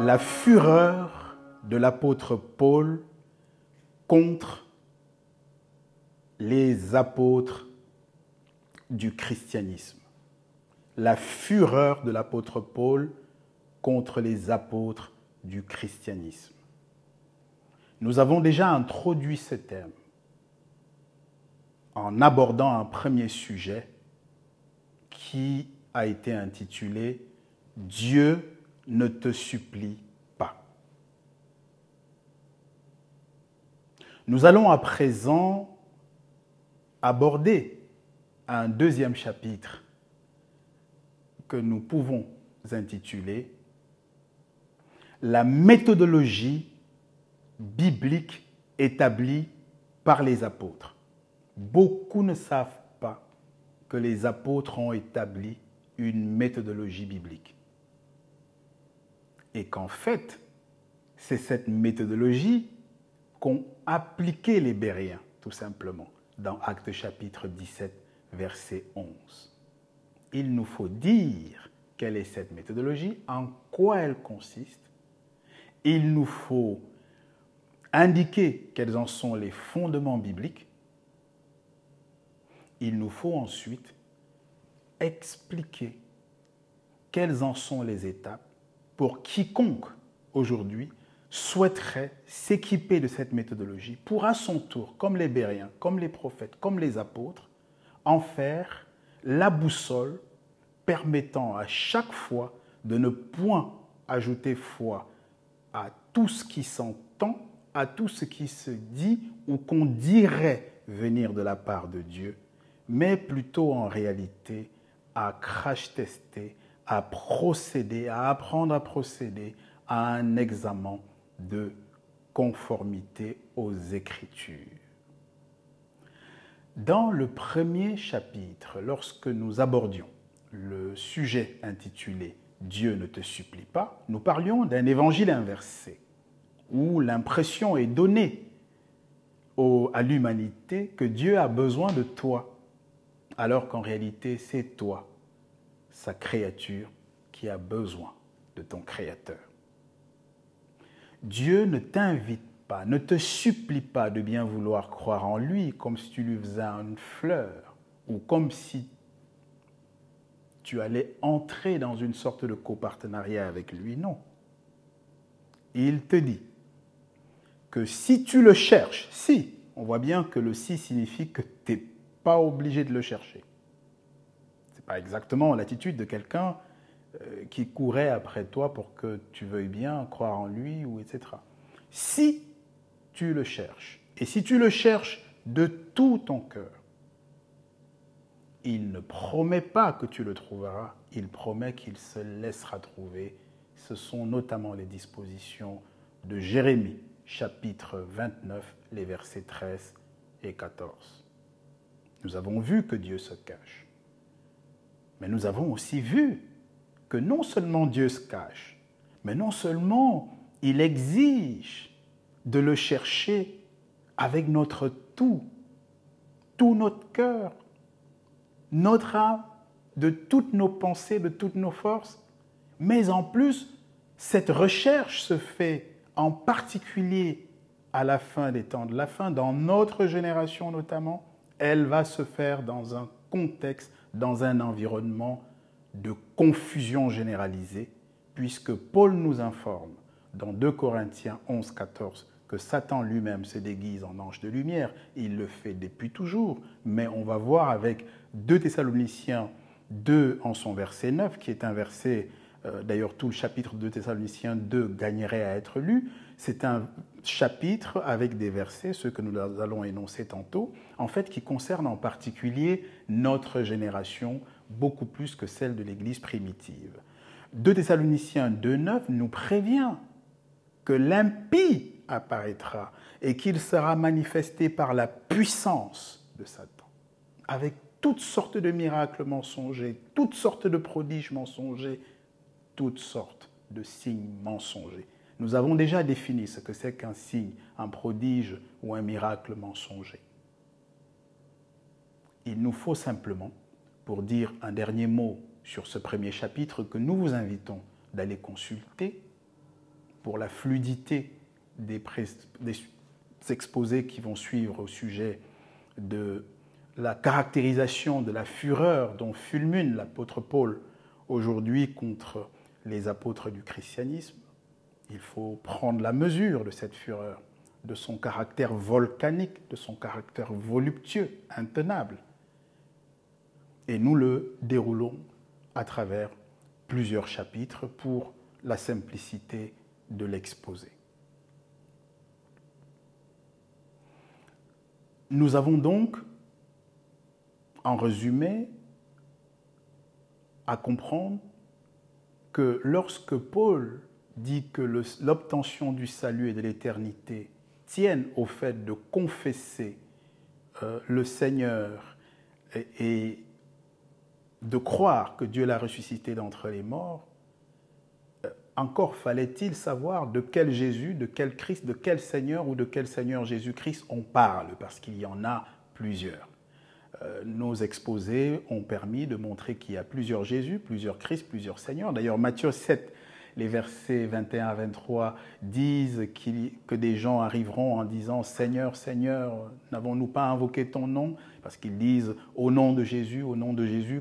la fureur de l'apôtre Paul contre les apôtres du christianisme. La fureur de l'apôtre Paul contre les apôtres du christianisme. Nous avons déjà introduit ce thème en abordant un premier sujet qui a été intitulé « Dieu ne te supplie pas ». Nous allons à présent aborder un deuxième chapitre que nous pouvons intituler « La méthodologie biblique établie par les apôtres ». Beaucoup ne savent pas que les apôtres ont établi une méthodologie biblique. Et qu'en fait, c'est cette méthodologie qu'ont appliqué les Béréens, tout simplement, dans Actes chapitre 17, verset 11. Il nous faut dire quelle est cette méthodologie, en quoi elle consiste. Il nous faut indiquer quels en sont les fondements bibliques. Il nous faut ensuite expliquer quelles en sont les étapes pour quiconque aujourd'hui souhaiterait s'équiper de cette méthodologie pour à son tour, comme les Béréens, comme les prophètes, comme les apôtres, en faire la boussole permettant à chaque fois de ne point ajouter foi à tout ce qui s'entend, à tout ce qui se dit ou qu'on dirait venir de la part de Dieu, mais plutôt en réalité à crash-tester, à procéder, à apprendre à procéder à un examen de conformité aux Écritures. Dans le premier chapitre, lorsque nous abordions le sujet intitulé « Dieu ne te supplie pas », nous parlions d'un évangile inversé, où l'impression est donnée à l'humanité que Dieu a besoin de toi, alors qu'en réalité, c'est toi, sa créature, qui a besoin de ton Créateur. Dieu ne t'invite pas, ne te supplie pas de bien vouloir croire en lui comme si tu lui faisais une fleur ou comme si tu allais entrer dans une sorte de copartenariat avec lui. Non. Il te dit que si tu le cherches, si, on voit bien que le si signifie que tu n'es pas obligé de le chercher. Ce n'est pas exactement l'attitude de quelqu'un qui courait après toi pour que tu veuilles bien croire en lui, ou etc. Si tu le cherches, et si tu le cherches de tout ton cœur, il ne promet pas que tu le trouveras, il promet qu'il se laissera trouver. Ce sont notamment les dispositions de Jérémie, chapitre 29, les versets 13 et 14. Nous avons vu que Dieu se cache, mais nous avons aussi vu que non seulement Dieu se cache, mais non seulement il exige de le chercher avec notre tout notre cœur, notre âme, de toutes nos pensées, de toutes nos forces, mais en plus, cette recherche se fait en particulier à la fin des temps de la fin, dans notre génération notamment, elle va se faire dans un contexte, dans un environnement de confusion généralisée, puisque Paul nous informe dans 2 Corinthiens 11, 14 que Satan lui-même se déguise en ange de lumière. Il le fait depuis toujours, mais on va voir avec 2 Thessaloniciens 2 en son verset 9, qui est un verset, d'ailleurs tout le chapitre de 2 Thessaloniciens 2 gagnerait à être lu. C'est un chapitre avec des versets, ceux que nous allons énoncer tantôt, en fait qui concernent en particulier notre génération, beaucoup plus que celle de l'Église primitive. 2 Thessaloniciens 2,9 nous prévient que l'impie apparaîtra et qu'il sera manifesté par la puissance de Satan, avec toutes sortes de miracles mensongers, toutes sortes de prodiges mensongers, toutes sortes de signes mensongers. Nous avons déjà défini ce que c'est qu'un signe, un prodige ou un miracle mensonger. Il nous faut simplement, pour dire un dernier mot sur ce premier chapitre que nous vous invitons d'aller consulter, pour la fluidité des exposés qui vont suivre au sujet de la caractérisation de la fureur dont fulmine l'apôtre Paul aujourd'hui contre les apôtres du christianisme. Il faut prendre la mesure de cette fureur, de son caractère volcanique, de son caractère voluptueux, intenable. Et nous le déroulons à travers plusieurs chapitres pour la simplicité de l'exposé. Nous avons donc, en résumé, à comprendre que lorsque Paul dit que l'obtention du salut et de l'éternité tiennent au fait de confesser le Seigneur et de croire que Dieu l'a ressuscité d'entre les morts, encore fallait-il savoir de quel Jésus, de quel Christ, de quel Seigneur ou de quel Seigneur Jésus-Christ on parle, parce qu'il y en a plusieurs. Nos exposés ont permis de montrer qu'il y a plusieurs Jésus, plusieurs Christ, plusieurs Seigneurs. D'ailleurs, Matthieu 7, les versets 21 à 23 disent que des gens arriveront en disant « Seigneur, Seigneur, n'avons-nous pas invoqué ton nom ?» Parce qu'ils disent « au nom de Jésus »,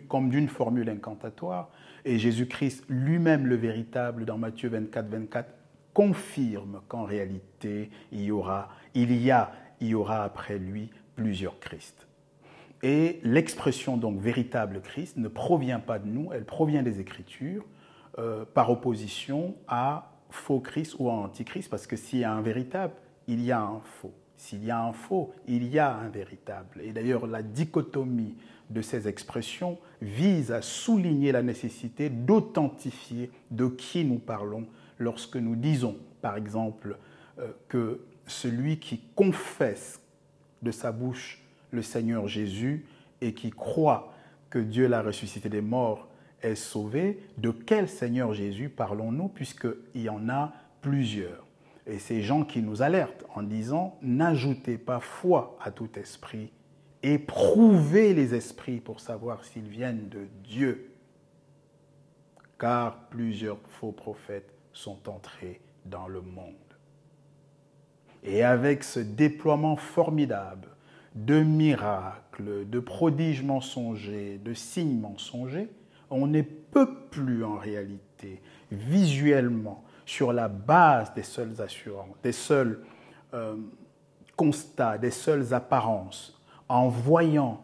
comme d'une formule incantatoire. Et Jésus-Christ lui-même, le véritable, dans Matthieu 24, 24, confirme qu'en réalité, il y aura après lui plusieurs Christ. Et l'expression donc véritable Christ ne provient pas de nous, elle provient des Écritures, par opposition à faux Christ ou à antichrist, parce que s'il y a un véritable, il y a un faux. S'il y a un faux, il y a un véritable. Et d'ailleurs, la dichotomie de ces expressions vise à souligner la nécessité d'authentifier de qui nous parlons lorsque nous disons, par exemple, que celui qui confesse de sa bouche le Seigneur Jésus et qui croit que Dieu l'a ressuscité des morts est sauvé. De quel Seigneur Jésus parlons-nous, puisqu'il y en a plusieurs? Et ces gens qui nous alertent en disant « N'ajoutez pas foi à tout esprit, éprouvez les esprits pour savoir s'ils viennent de Dieu, car plusieurs faux prophètes sont entrés dans le monde. » Et avec ce déploiement formidable de miracles, de prodiges mensongers, de signes mensongers, on ne peut plus en réalité, visuellement, sur la base des seules assurances, des seuls constats, des seules apparences, en voyant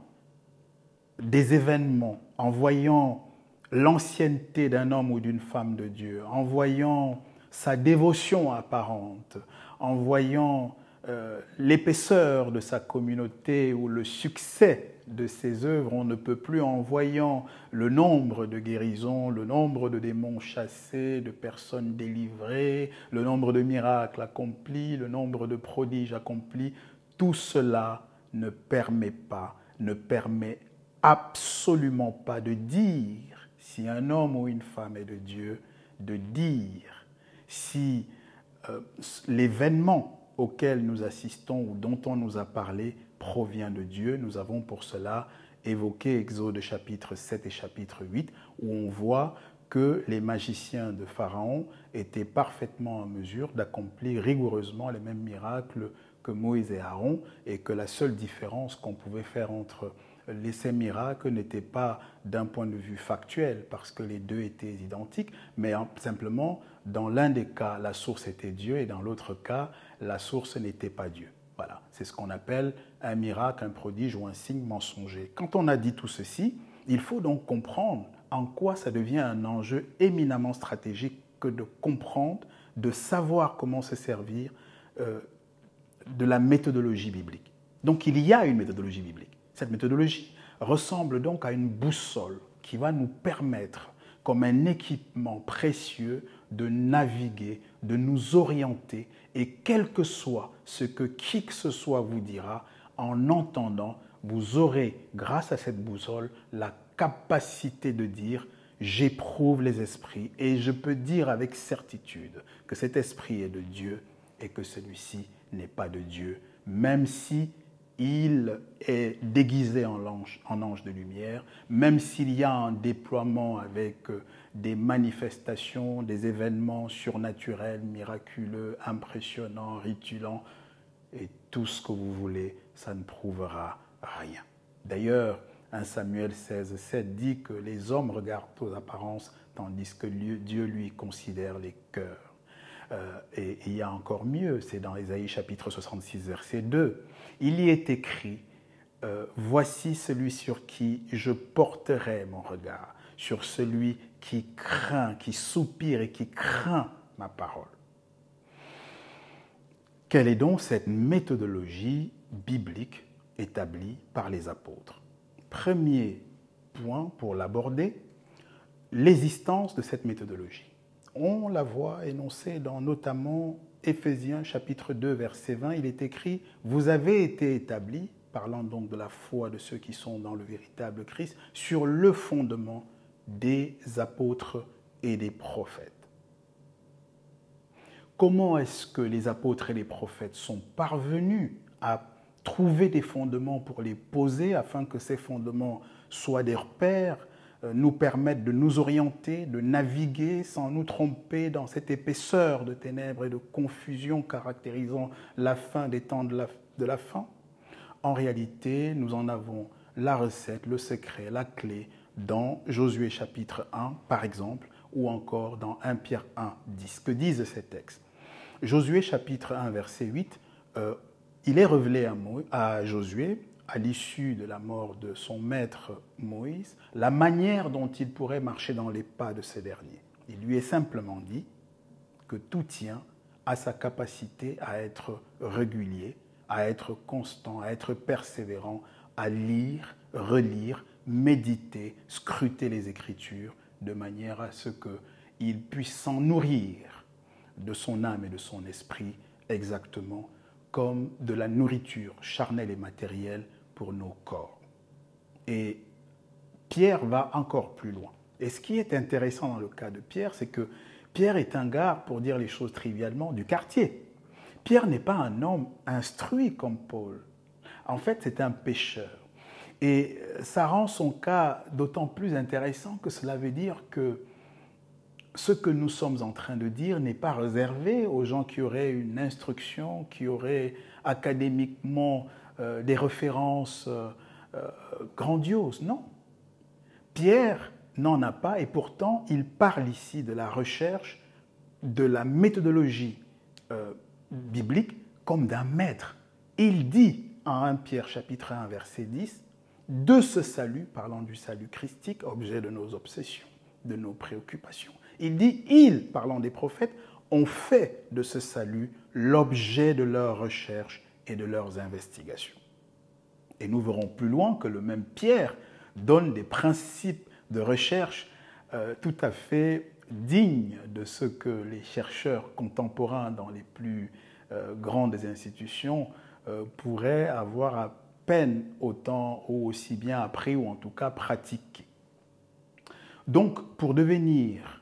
des événements, en voyant l'ancienneté d'un homme ou d'une femme de Dieu, en voyant sa dévotion apparente, en voyant l'épaisseur de sa communauté ou le succès de ses œuvres, on ne peut plus, en voyant le nombre de guérisons, le nombre de démons chassés, de personnes délivrées, le nombre de miracles accomplis, le nombre de prodiges accomplis, tout cela ne permet absolument pas de dire si un homme ou une femme est de Dieu, de dire si l'événement auquel nous assistons ou dont on nous a parlé provient de Dieu. Nous avons pour cela évoqué Exode chapitre 7 et chapitre 8, où on voit que les magiciens de Pharaon étaient parfaitement en mesure d'accomplir rigoureusement les mêmes miracles que Moïse et Aaron, et que la seule différence qu'on pouvait faire entre ces miracles n'était pas d'un point de vue factuel, parce que les deux étaient identiques, mais simplement, dans l'un des cas, la source était Dieu, et dans l'autre cas, la source n'était pas Dieu. Voilà, c'est ce qu'on appelle un miracle, un prodige ou un signe mensonger. Quand on a dit tout ceci, il faut donc comprendre en quoi ça devient un enjeu éminemment stratégique que de comprendre, de savoir comment se servir de la méthodologie biblique. Donc il y a une méthodologie biblique. Cette méthodologie ressemble donc à une boussole qui va nous permettre, comme un équipement précieux, de naviguer, de nous orienter, et quel que soit ce que qui que ce soit vous dira, en entendant, vous aurez, grâce à cette boussole, la capacité de dire « j'éprouve les esprits » et je peux dire avec certitude que cet esprit est de Dieu et que celui-ci n'est pas de Dieu, même si il est déguisé en ange de lumière, même s'il y a un déploiement avec des manifestations, des événements surnaturels, miraculeux, impressionnants, rituelants, et tout ce que vous voulez, ça ne prouvera rien. D'ailleurs, 1 Samuel 16:7 dit que les hommes regardent aux apparences, tandis que Dieu, lui, considère les cœurs. Et il y a encore mieux, c'est dans Ésaïe chapitre 66, verset 2. Il y est écrit, voici celui sur qui je porterai mon regard, sur celui qui craint, qui soupire et qui craint ma parole. Quelle est donc cette méthodologie biblique établie par les apôtres? Premier point pour l'aborder, l'existence de cette méthodologie. On la voit énoncée dans notamment Éphésiens chapitre 2 verset 20, il est écrit « Vous avez été établis, parlant donc de la foi de ceux qui sont dans le véritable Christ, sur le fondement des apôtres et des prophètes. » Comment est-ce que les apôtres et les prophètes sont parvenus à trouver des fondements pour les poser afin que ces fondements soient des repères, nous permettent de nous orienter, de naviguer sans nous tromper dans cette épaisseur de ténèbres et de confusion caractérisant la fin des temps de la fin? En réalité, nous en avons la recette, le secret, la clé dans Josué chapitre 1, par exemple, ou encore dans 1 Pierre 1, 10. Que disent ces textes? Josué chapitre 1, verset 8, il est révélé à Josué, à l'issue de la mort de son maître Moïse, la manière dont il pourrait marcher dans les pas de ce dernier. Il lui est simplement dit que tout tient à sa capacité à être régulier, à être constant, à être persévérant, à lire, relire, méditer, scruter les Écritures, de manière à ce qu'il puisse s'en nourrir de son âme et de son esprit exactement comme de la nourriture charnelle et matérielle pour nos corps. Et Pierre va encore plus loin. Et ce qui est intéressant dans le cas de Pierre, c'est que Pierre est un gars, pour dire les choses trivialement, du quartier. Pierre n'est pas un homme instruit comme Paul. En fait, c'est un pécheur. Et ça rend son cas d'autant plus intéressant que cela veut dire que ce que nous sommes en train de dire n'est pas réservé aux gens qui auraient une instruction, qui auraient académiquement des références grandioses. Non. Pierre n'en a pas et pourtant il parle ici de la recherche, de la méthodologie biblique comme d'un maître. Il dit en 1 Pierre chapitre 1 verset 10 de ce salut, parlant du salut christique, objet de nos obsessions, de nos préoccupations. Il dit, ils, parlant des prophètes, ont fait de ce salut l'objet de leurs recherches et de leurs investigations. Et nous verrons plus loin que le même Pierre donne des principes de recherche tout à fait dignes de ce que les chercheurs contemporains dans les plus grandes institutions pourraient avoir à peine autant ou aussi bien appris ou en tout cas pratiqué. Donc, pour devenir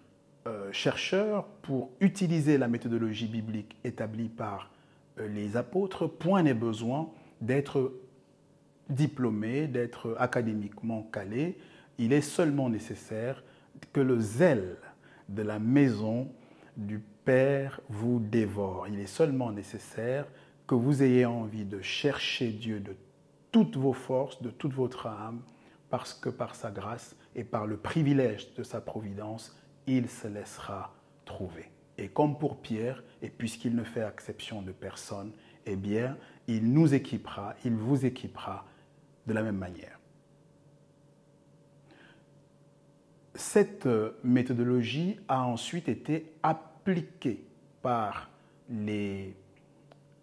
chercheur, pour utiliser la méthodologie biblique établie par les apôtres, point n'est besoin d'être diplômé, d'être académiquement calé. Il est seulement nécessaire que le zèle de la maison du Père vous dévore. Il est seulement nécessaire que vous ayez envie de chercher Dieu de toutes vos forces, de toute votre âme, parce que par sa grâce et par le privilège de sa providence, il se laissera trouver. Et comme pour Pierre, et puisqu'il ne fait exception de personne, eh bien, il nous équipera, il vous équipera de la même manière. Cette méthodologie a ensuite été appliquée par les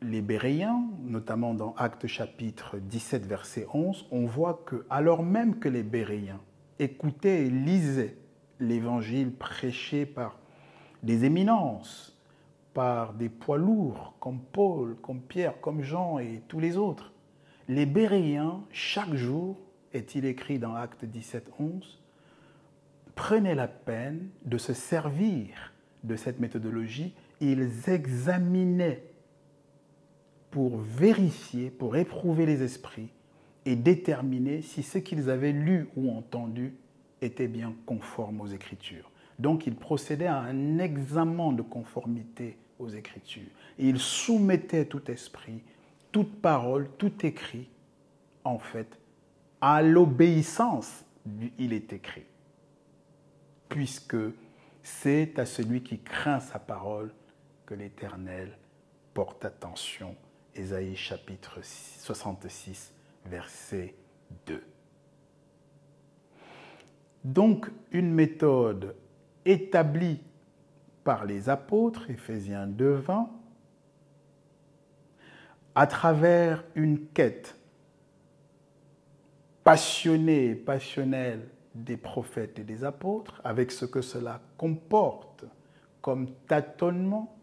Béréens, notamment dans Actes chapitre 17, verset 11. On voit que, alors même que les Béréens écoutaient et lisaient l'évangile prêché par des éminences, par des poids lourds comme Paul, comme Pierre, comme Jean et tous les autres, les Béréens, chaque jour, est-il écrit dans Actes 17, 11, prenaient la peine de se servir de cette méthodologie. Ils examinaient pour vérifier, pour éprouver les esprits et déterminer si ce qu'ils avaient lu ou entendu était bien conforme aux Écritures. Donc, ils procédaient à un examen de conformité aux Écritures. Et ils soumettaient tout esprit, toute parole, tout écrit, en fait, à l'obéissance du « il est écrit », puisque c'est à celui qui craint sa parole que l'Éternel porte attention. Ésaïe chapitre 66, verset 2. Donc, une méthode établie par les apôtres, Éphésiens 2, 20, à travers une quête passionnée et passionnelle des prophètes et des apôtres, avec ce que cela comporte comme tâtonnement,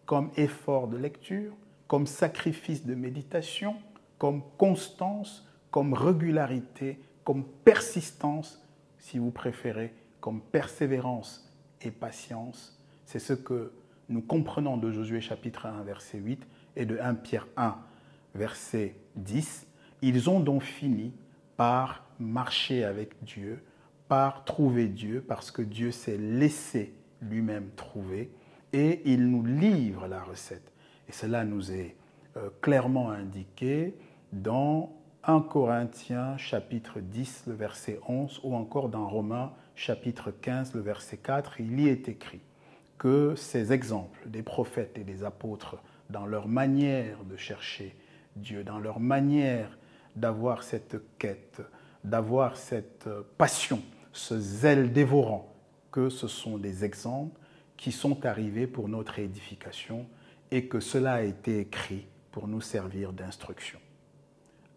comme effort de lecture, comme sacrifice de méditation, comme constance, comme régularité, comme persistance, si vous préférez, comme persévérance et patience. C'est ce que nous comprenons de Josué chapitre 1, verset 8 et de 1 Pierre 1, verset 10. Ils ont donc fini par marcher avec Dieu, par trouver Dieu, parce que Dieu s'est laissé lui-même trouver, et il nous livre la recette. Et cela nous est clairement indiqué dans 1 Corinthiens chapitre 10, le verset 11, ou encore dans Romains chapitre 15, le verset 4, il y est écrit que ces exemples des prophètes et des apôtres, dans leur manière de chercher Dieu, dans leur manière d'avoir cette quête, d'avoir cette passion, ce zèle dévorant, que ce sont des exemples qui sont arrivés pour notre édification et que cela a été écrit pour nous servir d'instruction.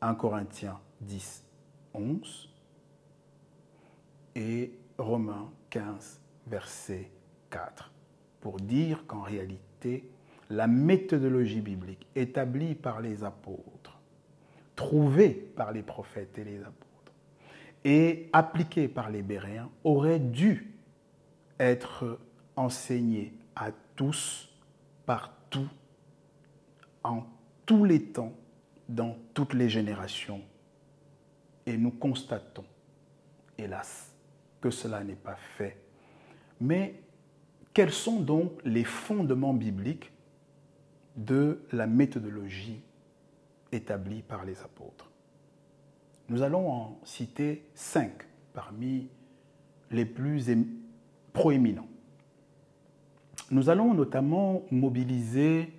1 Corinthiens 10, 11 et Romains 15, verset 4, pour dire qu'en réalité, la méthodologie biblique établie par les apôtres, trouvée par les prophètes et les apôtres, et appliquée par les Béréens, aurait dû être enseignée à tous, partout, en tous les temps, dans toutes les générations. Et nous constatons, hélas, que cela n'est pas fait. Mais quels sont donc les fondements bibliques de la méthodologie établie par les apôtres? Nous allons en citer 5 parmi les plus proéminents. Nous allons notamment mobiliser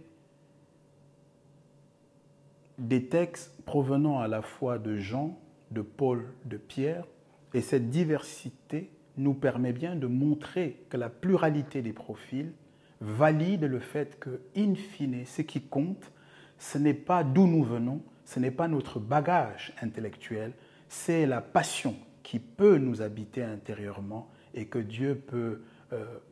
des textes provenant à la fois de Jean, de Paul, de Pierre, et cette diversité nous permet bien de montrer que la pluralité des profils valide le fait que, in fine, ce qui compte, ce n'est pas d'où nous venons, ce n'est pas notre bagage intellectuel, c'est la passion qui peut nous habiter intérieurement et que Dieu peut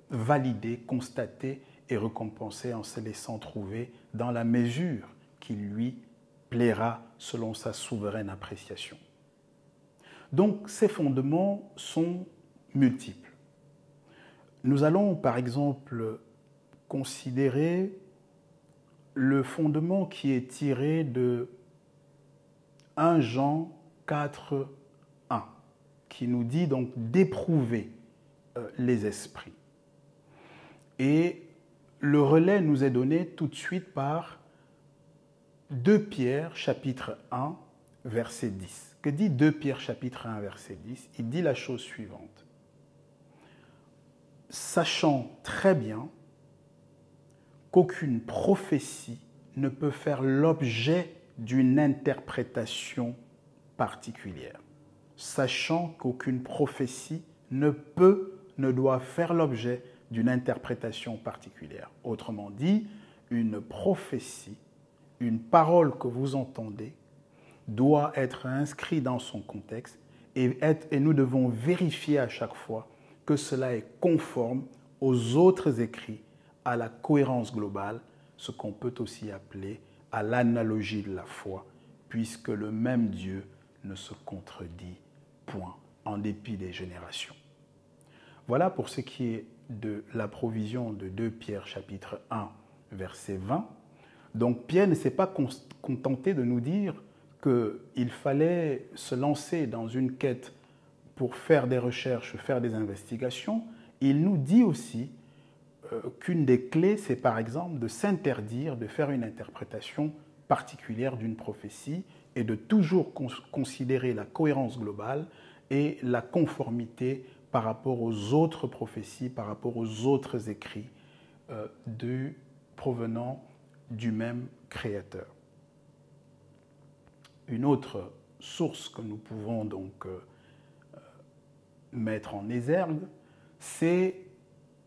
valider, constater et récompenser en se laissant trouver dans la mesure qui lui plaira selon sa souveraine appréciation. Donc ces fondements sont multiples. Nous allons par exemple considérer le fondement qui est tiré de 1 Jean 4, 1, qui nous dit donc d'éprouver les esprits. Et le relais nous est donné tout de suite par 2 Pierre chapitre 1, verset 10. Que dit 2 Pierre chapitre 1, verset 10? Il dit la chose suivante. Sachant très bien qu'aucune prophétie ne peut faire l'objet d'une interprétation particulière. Sachant qu'aucune prophétie ne doit faire l'objet d'une interprétation particulière. Autrement dit, une prophétie, une parole que vous entendez, doit être inscrite dans son contexte et nous devons vérifier à chaque fois que cela est conforme aux autres écrits, à la cohérence globale, ce qu'on peut aussi appeler à l'analogie de la foi, puisque le même Dieu ne se contredit point, en dépit des générations. Voilà pour ce qui est de la provision de 2 Pierre chapitre 1, verset 20. Donc Pierre ne s'est pas contenté de nous dire qu'il fallait se lancer dans une quête pour faire des recherches, faire des investigations. Il nous dit aussi qu'une des clés, c'est par exemple de s'interdire de faire une interprétation particulière d'une prophétie et de toujours considérer la cohérence globale et la conformité par rapport aux autres prophéties, par rapport aux autres écrits provenant du même Créateur. Une autre source que nous pouvons donc mettre en exergue, c'est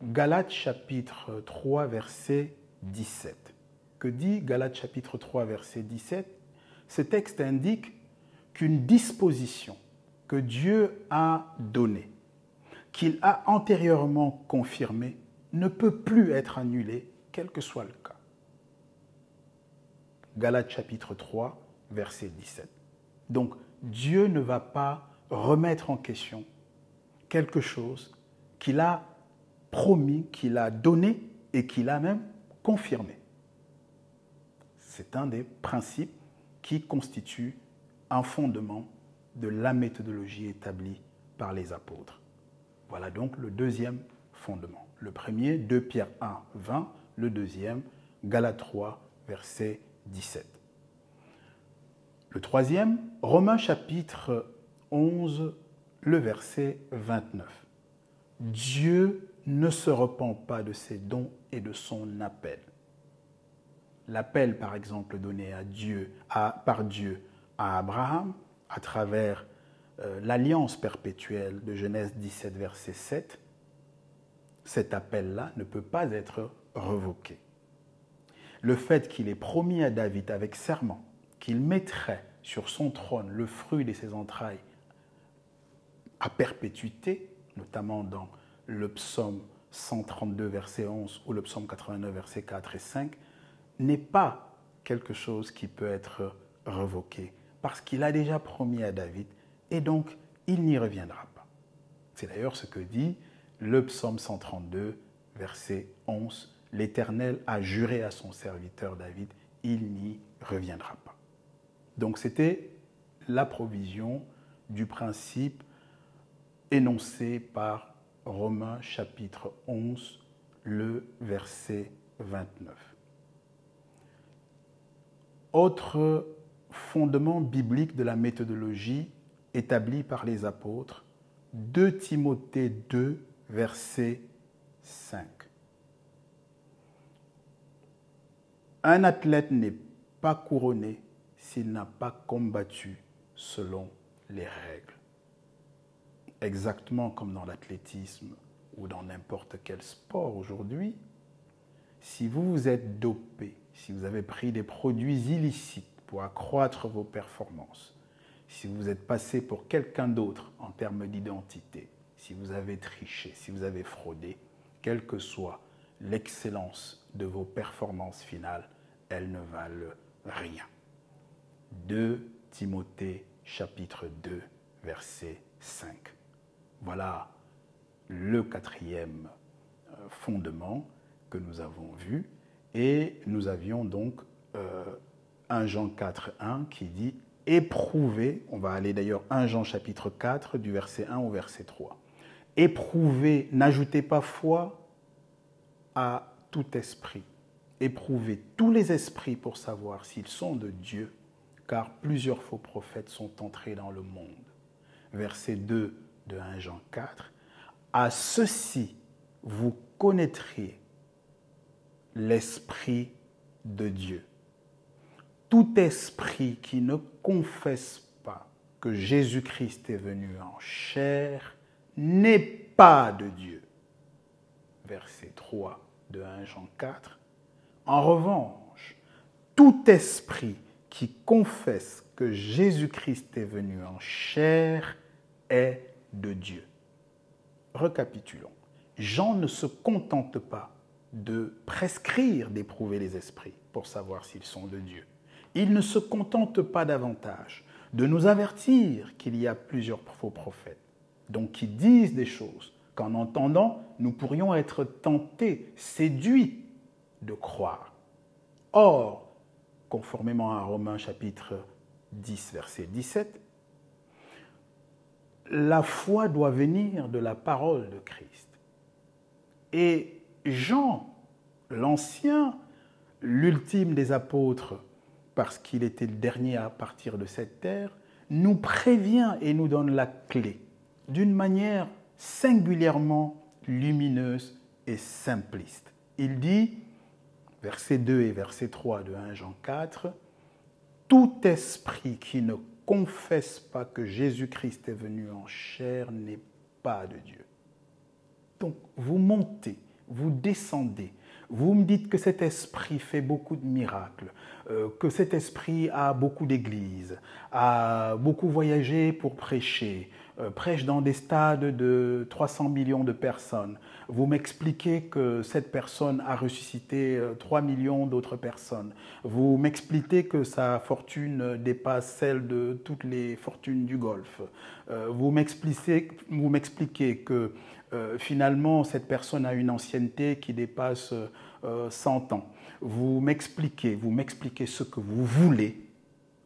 Galates chapitre 3, verset 17. Que dit Galates chapitre 3, verset 17 ? Ce texte indique qu'une disposition que Dieu a donnée, qu'il a antérieurement confirmée, ne peut plus être annulée, quel que soit le cas. Galates chapitre 3, verset 17. Donc, Dieu ne va pas remettre en question quelque chose qu'il a promis, qu'il a donné et qu'il a même confirmé. C'est un des principes qui constitue un fondement de la méthodologie établie par les apôtres. Voilà donc le deuxième fondement. Le premier, 2 Pierre 1, 20. Le deuxième, Galates 3, verset 17. Le troisième, Romains chapitre 11, le verset 29. Dieu ne se repent pas de ses dons et de son appel. L'appel, par exemple, donné par Dieu à Abraham à travers l'alliance perpétuelle de Genèse 17, verset 7, cet appel-là ne peut pas être revoqué. Le fait qu'il ait promis à David avec serment qu'il mettrait sur son trône le fruit de ses entrailles à perpétuité, notamment dans le psaume 132, verset 11 ou le psaume 89, versets 4 et 5, n'est pas quelque chose qui peut être revoqué parce qu'il a déjà promis à David et donc il n'y reviendra pas. C'est d'ailleurs ce que dit le psaume 132, verset 11. L'Éternel a juré à son serviteur David, il n'y reviendra pas. Donc c'était la provision du principe énoncé par Romains chapitre 11, le verset 29. Autre fondement biblique de la méthodologie établie par les apôtres, 2 Timothée 2, verset 5. Un athlète n'est pas couronné s'il n'a pas combattu selon les règles. Exactement comme dans l'athlétisme ou dans n'importe quel sport aujourd'hui, si vous vous êtes dopé, si vous avez pris des produits illicites pour accroître vos performances, si vous êtes passé pour quelqu'un d'autre en termes d'identité, si vous avez triché, si vous avez fraudé, quelle que soit l'excellence de vos performances finales, elles ne valent rien. 2 Timothée chapitre 2, verset 5. Voilà le quatrième fondement que nous avons vu. Et nous avions donc 1 Jean 4, 1 qui dit « Éprouvez », on va aller d'ailleurs 1 Jean chapitre 4 du verset 1 au verset 3. « Éprouvez, n'ajoutez pas foi à tout esprit. Éprouvez tous les esprits pour savoir s'ils sont de Dieu, car plusieurs faux prophètes sont entrés dans le monde. » Verset 2 de 1 Jean 4. « À ceci, vous connaîtriez l'Esprit de Dieu. Tout esprit qui ne confesse pas que Jésus-Christ est venu en chair n'est pas de Dieu. » Verset 3 de 1 Jean 4. En revanche, tout esprit qui confesse que Jésus-Christ est venu en chair est de Dieu. Récapitulons. Jean ne se contente pas de prescrire d'éprouver les esprits pour savoir s'ils sont de Dieu. Il ne se contente pas davantage de nous avertir qu'il y a plusieurs faux prophètes, donc qui disent des choses qu'en entendant, nous pourrions être tentés, séduits de croire. Or, conformément à Romains chapitre 10, verset 17, la foi doit venir de la parole de Christ. Et Jean, l'ancien, l'ultime des apôtres, parce qu'il était le dernier à partir de cette terre, nous prévient et nous donne la clé d'une manière singulièrement lumineuse et simpliste. Il dit, verset 2 et verset 3 de 1 Jean 4, « Tout esprit qui ne confesse pas que Jésus-Christ est venu en chair n'est pas de Dieu. » Donc, vous montez, vous descendez, vous me dites que cet esprit fait beaucoup de miracles, que cet esprit a beaucoup d'églises, a beaucoup voyagé pour prêcher, prêche dans des stades de 300 millions de personnes. Vous m'expliquez que cette personne a ressuscité 3 millions d'autres personnes. Vous m'expliquez que sa fortune dépasse celle de toutes les fortunes du Golfe. Vous m'expliquez que finalement cette personne a une ancienneté qui dépasse 100 ans. Vous m'expliquez ce que vous voulez,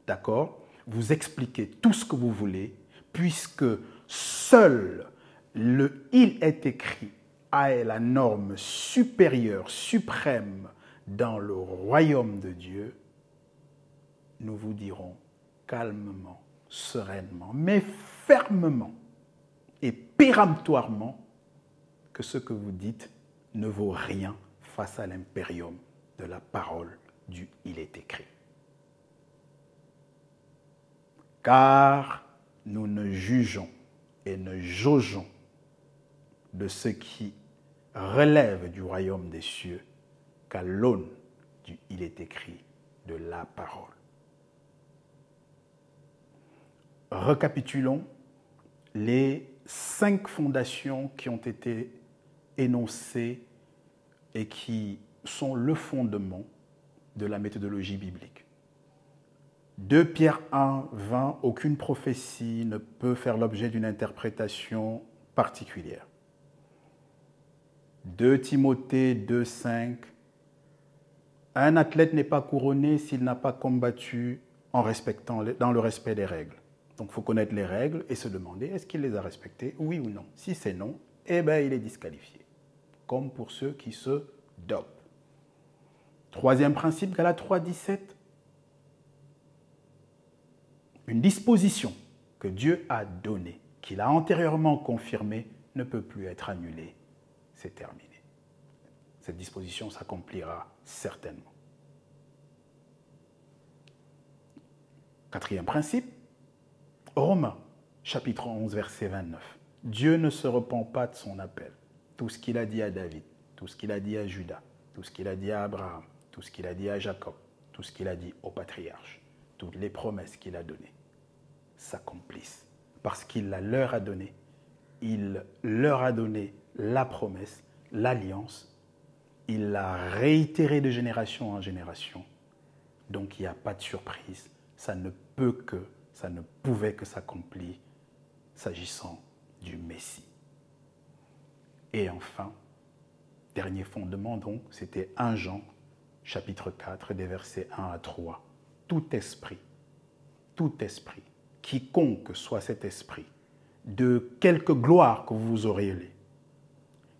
d'accord? Vous expliquez tout ce que vous voulez, puisque seul le « il est écrit » est la norme supérieure, suprême dans le royaume de Dieu, nous vous dirons calmement, sereinement, mais fermement et péremptoirement que ce que vous dites ne vaut rien face à l'impérium de la parole du « il est écrit ». Car nous ne jugeons et ne jaugeons de ce qui relève du royaume des cieux qu'à l'aune du « il est écrit » de la parole. Récapitulons les 5 fondations qui ont été énoncées et qui sont le fondement de la méthodologie biblique. 2 Pierre 1, 20, aucune prophétie ne peut faire l'objet d'une interprétation particulière. 2 Timothée 2, 5, un athlète n'est pas couronné s'il n'a pas combattu dans le respect des règles. Donc il faut connaître les règles et se demander est-ce qu'il les a respectées, oui ou non. Si c'est non, eh bien il est disqualifié, comme pour ceux qui se dopent. 3e principe, Galates 3, 17. Une disposition que Dieu a donnée, qu'il a antérieurement confirmée, ne peut plus être annulée. C'est terminé. Cette disposition s'accomplira certainement. 4e principe, Romains, chapitre 11, verset 29. Dieu ne se repent pas de son appel. Tout ce qu'il a dit à David, tout ce qu'il a dit à Judas, tout ce qu'il a dit à Abraham, tout ce qu'il a dit à Jacob, tout ce qu'il a dit aux patriarches, toutes les promesses qu'il a données s'accomplissent. Parce qu'il leur a donné. Il leur a donné la promesse, l'alliance. Il l'a réitéré de génération en génération. Donc il n'y a pas de surprise. Ça ne pouvait que s'accomplir s'agissant du Messie. Et enfin, dernier fondement donc, c'était 1 Jean, chapitre 4, des versets 1 à 3. Tout esprit, quiconque soit cet esprit, de quelque gloire que vous auriez,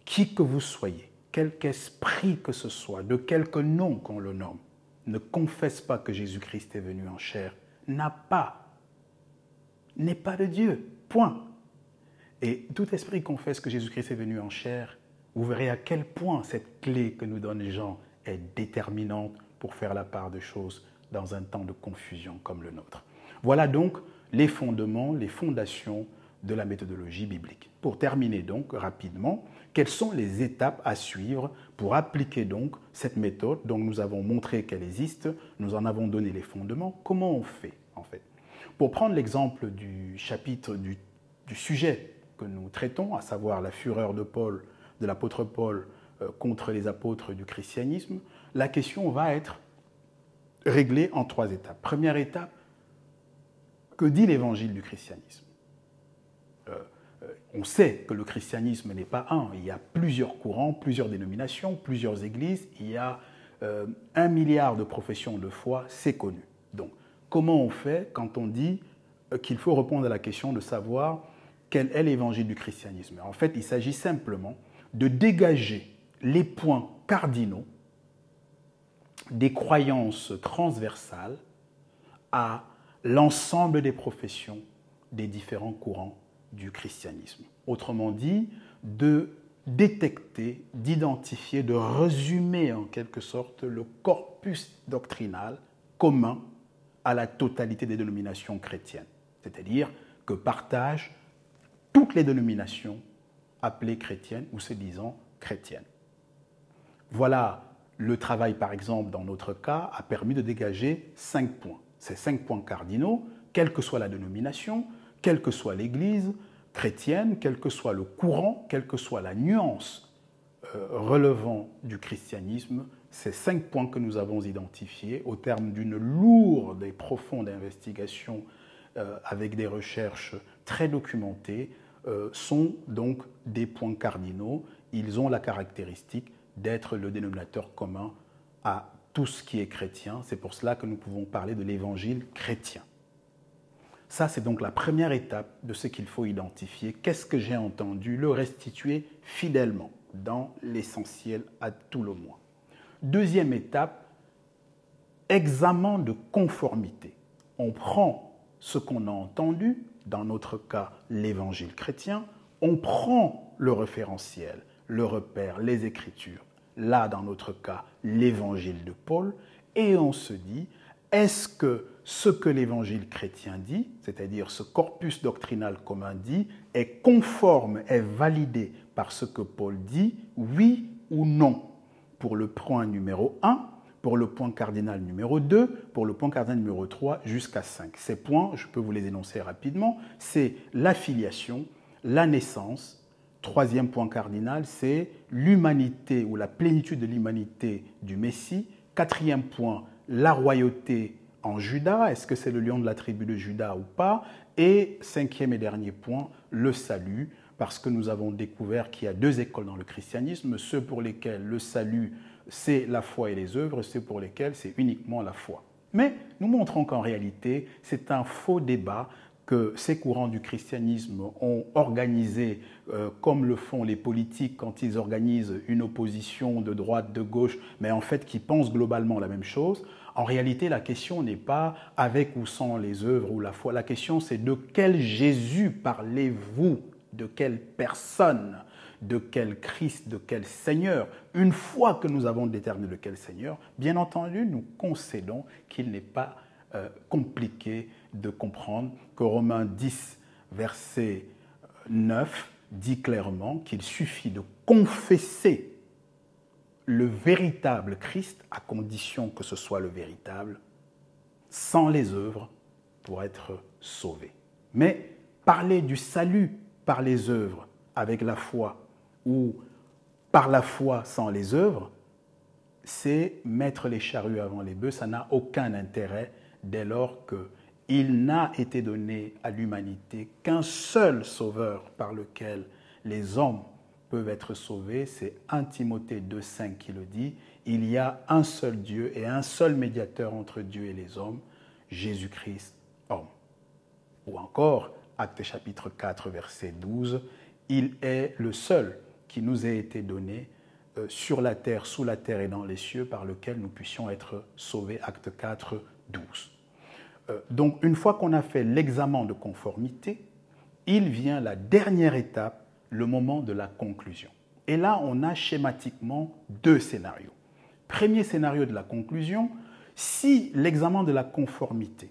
qui que vous soyez, quelque esprit que ce soit, de quelque nom qu'on le nomme, ne confesse pas que Jésus-Christ est venu en chair, n'est pas de Dieu, point. Et tout esprit confesse que Jésus-Christ est venu en chair, vous verrez à quel point cette clé que nous donne Jean est déterminante pour faire la part des choses dans un temps de confusion comme le nôtre. Voilà donc les fondements, les fondations de la méthodologie biblique. Pour terminer donc rapidement, quelles sont les étapes à suivre pour appliquer donc cette méthode dont nous avons montré qu'elle existe, nous en avons donné les fondements, comment on fait en fait? Pour prendre l'exemple du chapitre du sujet que nous traitons, à savoir la fureur de l'apôtre Paul contre les apôtres du christianisme, la question va être réglée en 3 étapes. Première étape, que dit l'évangile du christianisme? On sait que le christianisme n'est pas un, il y a plusieurs courants, plusieurs dénominations, plusieurs églises, il y a 1 milliard de professions de foi, c'est connu. Donc, comment on fait quand on dit qu'il faut répondre à la question de savoir quel est l'évangile du christianisme? En fait, il s'agit simplement de dégager les points cardinaux des croyances transversales à l'ensemble des professions des différents courants du christianisme. Autrement dit, de détecter, d'identifier, de résumer en quelque sorte le corpus doctrinal commun à la totalité des dénominations chrétiennes, c'est-à-dire que partagent toutes les dénominations appelées chrétiennes ou se disant chrétiennes. Voilà, le travail, par exemple, dans notre cas, a permis de dégager 5 points. Ces 5 points cardinaux, quelle que soit la dénomination, quelle que soit l'Église chrétienne, quel que soit le courant, quelle que soit la nuance relevant du christianisme, ces 5 points que nous avons identifiés au terme d'une lourde et profonde investigation avec des recherches très documentées, sont donc des points cardinaux. Ils ont la caractéristique d'être le dénominateur commun à tout ce qui est chrétien. C'est pour cela que nous pouvons parler de l'évangile chrétien. Ça, c'est donc la première étape de ce qu'il faut identifier. Qu'est-ce que j'ai entendu? Le restituer fidèlement, dans l'essentiel à tout le moins. Deuxième étape, examen de conformité. On prend ce qu'on a entendu, dans notre cas l'évangile chrétien, on prend le référentiel, le repère, les Écritures, là dans notre cas l'évangile de Paul, et on se dit, est-ce que ce que l'évangile chrétien dit, c'est-à-dire ce corpus doctrinal commun dit, est conforme, est validé par ce que Paul dit, oui ou non? Pour le point numéro 1, pour le point cardinal numéro 2, pour le point cardinal numéro 3, jusqu'à 5. Ces points, je peux vous les énoncer rapidement, c'est la filiation, la naissance. Troisième point cardinal, c'est l'humanité ou la plénitude de l'humanité du Messie. Quatrième point, la royauté en Juda. Est-ce que c'est le lion de la tribu de Juda ou pas? Et cinquième et dernier point, le salut, parce que nous avons découvert qu'il y a 2 écoles dans le christianisme, ceux pour lesquels le salut, c'est la foi et les œuvres, ceux pour lesquels c'est uniquement la foi. Mais nous montrons qu'en réalité, c'est un faux débat que ces courants du christianisme ont organisé comme le font les politiques quand ils organisent une opposition de droite, de gauche, mais en fait qui pensent globalement la même chose. En réalité, la question n'est pas avec ou sans les œuvres ou la foi. La question, c'est de quel Jésus parlez-vous? De quelle personne? De quel Christ? De quel Seigneur? Une fois que nous avons déterminé de quel Seigneur, bien entendu, nous concédons qu'il n'est pas compliqué de comprendre que Romains 10, verset 9, dit clairement qu'il suffit de confesser le véritable Christ, à condition que ce soit le véritable, sans les œuvres, pour être sauvé. Mais parler du salut par les œuvres avec la foi ou par la foi sans les œuvres, c'est mettre les charrues avant les bœufs, ça n'a aucun intérêt dès lors qu'il n'a été donné à l'humanité qu'un seul sauveur par lequel les hommes peuvent être sauvés, c'est 1 Timothée 2,5 qui le dit, il y a un seul Dieu et un seul médiateur entre Dieu et les hommes, Jésus-Christ, homme. Ou encore, Actes chapitre 4, verset 12, il est le seul qui nous a été donné sur la terre, sous la terre et dans les cieux, par lequel nous puissions être sauvés, Acte 4, 12. Donc, une fois qu'on a fait l'examen de conformité, il vient la dernière étape, le moment de la conclusion. Et là, on a schématiquement 2 scénarios. Premier scénario de la conclusion, si l'examen de la conformité,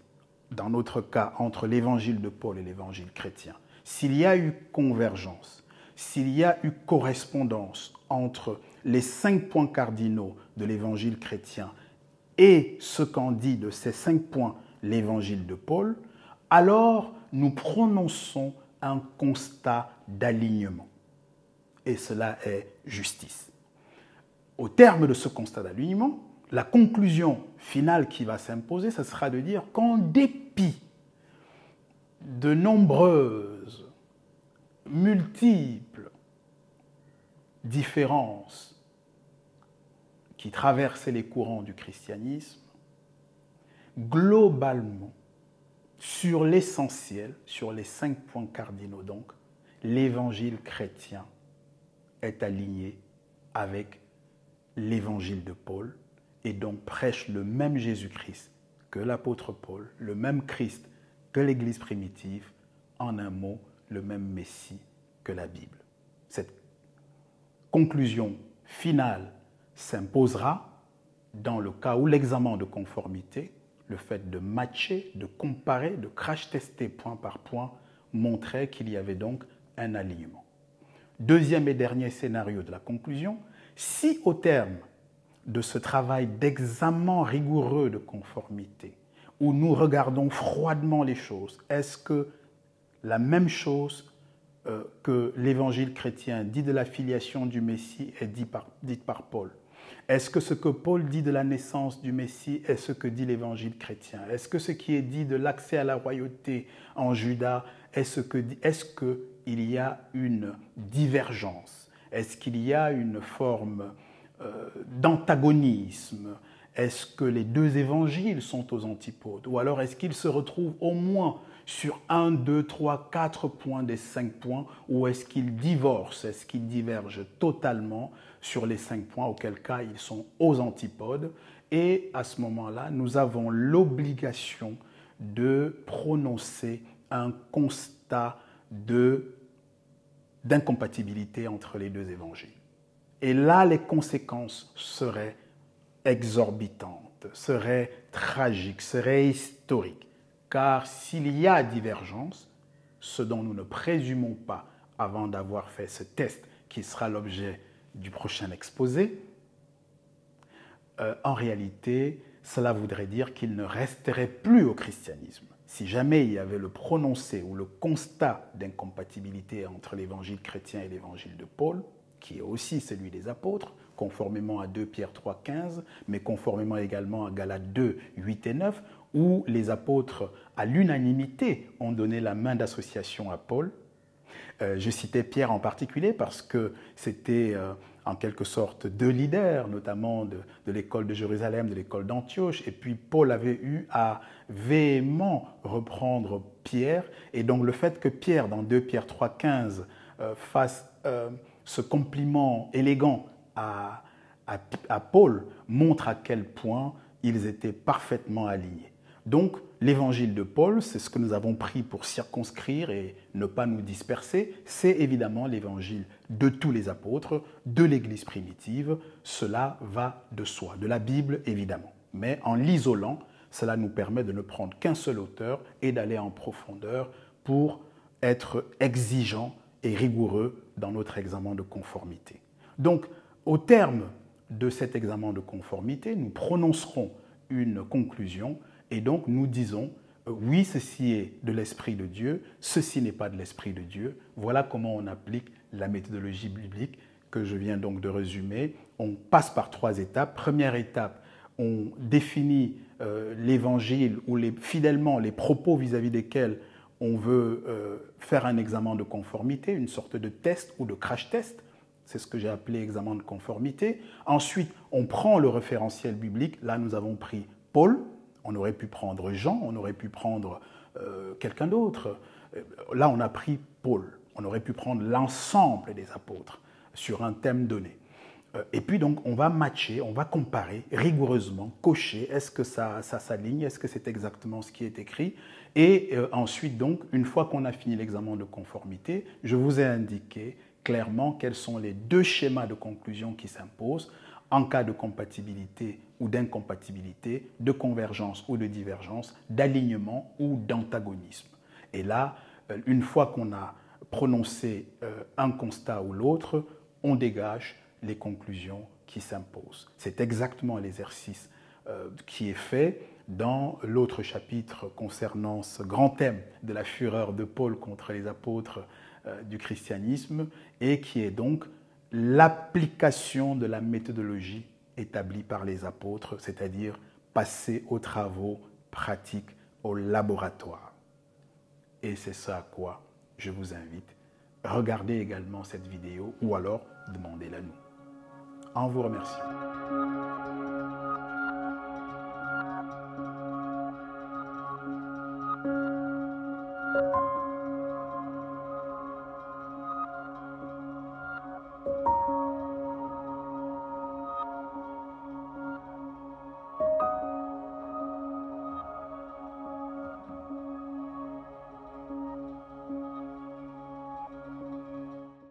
dans notre cas, entre l'évangile de Paul et l'évangile chrétien, s'il y a eu convergence, s'il y a eu correspondance entre les 5 points cardinaux de l'évangile chrétien et ce qu'en dit de ces 5 points l'évangile de Paul, alors nous prononçons un constat d'alignement. Et cela est justice. Au terme de ce constat d'alignement, la conclusion finale qui va s'imposer, ce sera de dire qu'en dépit de nombreuses, multiples différences qui traversaient les courants du christianisme, globalement, sur l'essentiel, sur les 5 points cardinaux donc, l'évangile chrétien est aligné avec l'évangile de Paul et donc prêche le même Jésus-Christ que l'apôtre Paul, le même Christ que l'Église primitive, en un mot, le même Messie que la Bible. Cette conclusion finale s'imposera dans le cas où l'examen de conformité, le fait de matcher, de comparer, de crash-tester point par point, montrait qu'il y avait donc un alignement. Deuxième et dernier scénario de la conclusion, si au terme de ce travail d'examen rigoureux de conformité, où nous regardons froidement les choses, est-ce que la même chose que l'évangile chrétien dit de la filiation du Messie est dite par Paul? Est-ce que ce que Paul dit de la naissance du Messie est ce que dit l'évangile chrétien? Est-ce que ce qui est dit de l'accès à la royauté en Juda est ce que dit? Est-ce qu'il y a une divergence? Est-ce qu'il y a une forme d'antagonisme? Est-ce que les deux évangiles sont aux antipodes? Ou alors est-ce qu'ils se retrouvent au moins sur 1, 2, 3, 4 points des 5 points? Ou est-ce qu'ils divorcent? Est-ce qu'ils divergent totalement sur les 5 points, auquel cas ils sont aux antipodes? Et à ce moment-là, nous avons l'obligation de prononcer un constat d'incompatibilité entre les deux évangiles. Et là, les conséquences seraient exorbitantes, seraient tragiques, seraient historiques. Car s'il y a divergence, ce dont nous ne présumons pas avant d'avoir fait ce test qui sera l'objet du prochain exposé, en réalité, cela voudrait dire qu'il ne resterait plus au christianisme. Si jamais il y avait le prononcé ou le constat d'incompatibilité entre l'évangile chrétien et l'évangile de Paul, qui est aussi celui des apôtres, conformément à 2 Pierre 3, 15, mais conformément également à Galates 2, 8 et 9, où les apôtres, à l'unanimité, ont donné la main d'association à Paul. Je citais Pierre en particulier parce que c'était en quelque sorte deux leaders, notamment de l'école de Jérusalem, de l'école d'Antioche, et puis Paul avait eu à véhément reprendre Pierre, et donc le fait que Pierre, dans 2 Pierre 3, 15, fasse ce compliment élégant à Paul montre à quel point ils étaient parfaitement alignés. Donc, l'évangile de Paul, c'est ce que nous avons pris pour circonscrire et ne pas nous disperser, c'est évidemment l'évangile de tous les apôtres, de l'Église primitive. Cela va de soi, de la Bible évidemment. Mais en l'isolant, cela nous permet de ne prendre qu'un seul auteur et d'aller en profondeur pour être exigeant et rigoureux dans notre examen de conformité. Donc, au terme de cet examen de conformité, nous prononcerons une conclusion et donc nous disons, oui, ceci est de l'Esprit de Dieu, ceci n'est pas de l'Esprit de Dieu. Voilà comment on applique la méthodologie biblique que je viens donc de résumer. On passe par 3 étapes. Première étape, on définit l'évangile ou fidèlement les propos vis-à-vis desquels on veut faire un examen de conformité, une sorte de test ou de crash test. C'est ce que j'ai appelé examen de conformité. Ensuite, on prend le référentiel biblique. Là, nous avons pris Paul. On aurait pu prendre Jean, on aurait pu prendre quelqu'un d'autre. Là, on a pris Paul. On aurait pu prendre l'ensemble des apôtres sur un thème donné. Et puis donc, on va matcher, on va comparer rigoureusement, cocher, est-ce que ça s'aligne, est-ce que c'est exactement ce qui est écrit? Et ensuite, donc, une fois qu'on a fini l'examen de conformité, je vous ai indiqué clairement quels sont les 2 schémas de conclusion qui s'imposent en cas de compatibilité ou d'incompatibilité, de convergence ou de divergence, d'alignement ou d'antagonisme. Et là, une fois qu'on a prononcé un constat ou l'autre, on dégage les conclusions qui s'imposent. C'est exactement l'exercice qui est fait dans l'autre chapitre concernant ce grand thème de la fureur de Paul contre les apôtres du christianisme et qui est donc l'application de la méthodologie établie par les apôtres, c'est-à-dire passer aux travaux pratiques au laboratoire. Et c'est ça à quoi je vous invite. Regardez également cette vidéo ou alors demandez-la nous. en vous remerciant.